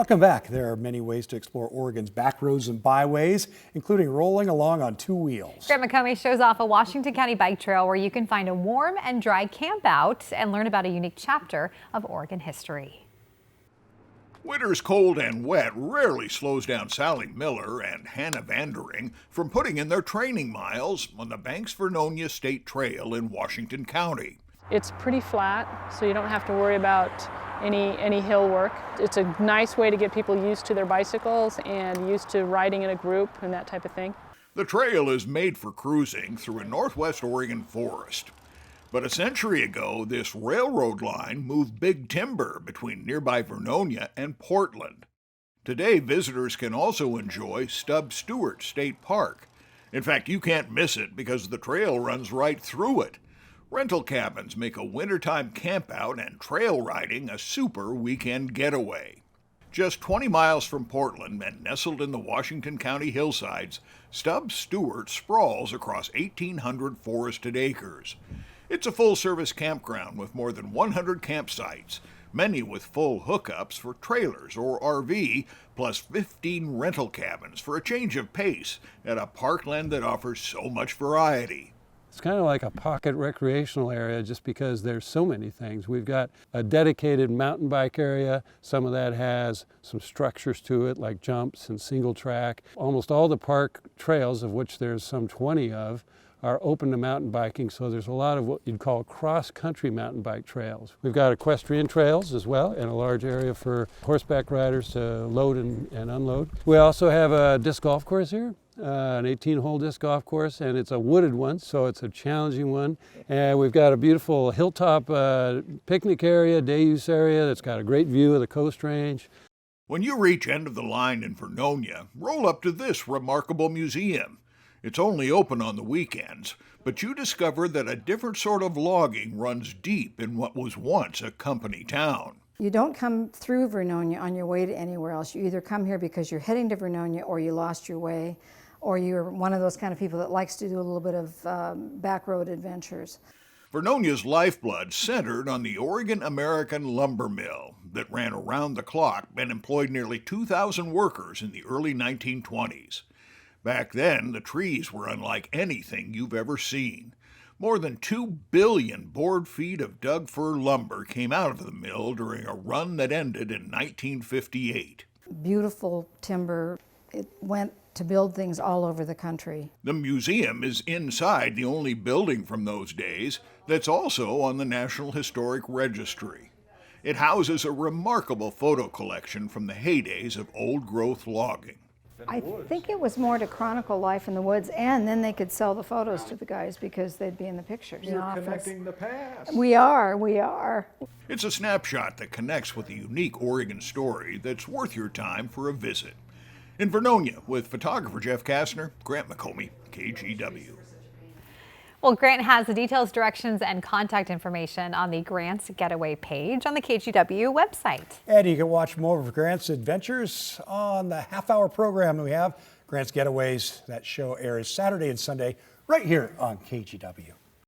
Welcome back. There are many ways to explore Oregon's back roads and byways, including rolling along on two wheels. Grant McComey shows off a Washington County bike trail where you can find a warm and dry camp out and learn about a unique chapter of Oregon history. Winter's cold and wet rarely slows down Sally Miller and Hannah Vandering from putting in their training miles on the Banks-Vernonia State Trail in Washington County. It's pretty flat, so you don't have to worry about any hill work. It's a nice way to get people used to their bicycles and used to riding in a group and that type of thing. The trail is made for cruising through a northwest Oregon forest. But a century ago, this railroad line moved big timber between nearby Vernonia and Portland. Today, visitors can also enjoy Stubbs Stewart State Park. In fact, you can't miss it because the trail runs right through it. Rental cabins make a wintertime campout and trail riding a super weekend getaway. Just 20 miles from Portland and nestled in the Washington County hillsides, Stubbs Stewart sprawls across 1,800 forested acres. It's a full-service campground with more than 100 campsites, many with full hookups for trailers or RV, plus 15 rental cabins for a change of pace at a parkland that offers so much variety. It's kind of like a pocket recreational area just because there's so many things. We've got a dedicated mountain bike area. Some of that has some structures to it like jumps and single track. Almost all the park trails, of which there's some 20 of, are open to mountain biking, so there's a lot of what you'd call cross-country mountain bike trails. We've got equestrian trails as well, and a large area for horseback riders to load and unload. We also have a disc golf course here, an 18-hole disc golf course, and it's a wooded one, so it's a challenging one. And we've got a beautiful hilltop picnic area, day use area that's got a great view of the Coast Range. When you reach end of the line in Vernonia, roll up to this remarkable museum. It's only open on the weekends, but you discover that a different sort of logging runs deep in what was once a company town. You don't come through Vernonia on your way to anywhere else. You either come here because you're heading to Vernonia or you lost your way, or you're one of those kind of people that likes to do a little bit of back road adventures. Vernonia's lifeblood centered on the Oregon American Lumber Mill that ran around the clock and employed nearly 2,000 workers in the early 1920s. Back then, the trees were unlike anything you've ever seen. More than 2 billion board feet of Doug fir lumber came out of the mill during a run that ended in 1958. Beautiful timber. It went to build things all over the country. The museum is inside the only building from those days that's also on the National Historic Registry. It houses a remarkable photo collection from the heydays of old-growth logging. I think it was more to chronicle life in the woods, and then they could sell the photos to the guys because they'd be in the pictures. You're connecting the past. We are. It's a snapshot that connects with a unique Oregon story that's worth your time for a visit. In Vernonia, with photographer Jeff Kastner, Grant McComey, KGW. Well, Grant has the details, directions, and contact information on the Grants Getaway page on the KGW website. And you can watch more of Grant's adventures on the half-hour program that we have, Grant's Getaways. That show airs Saturday and Sunday right here on KGW.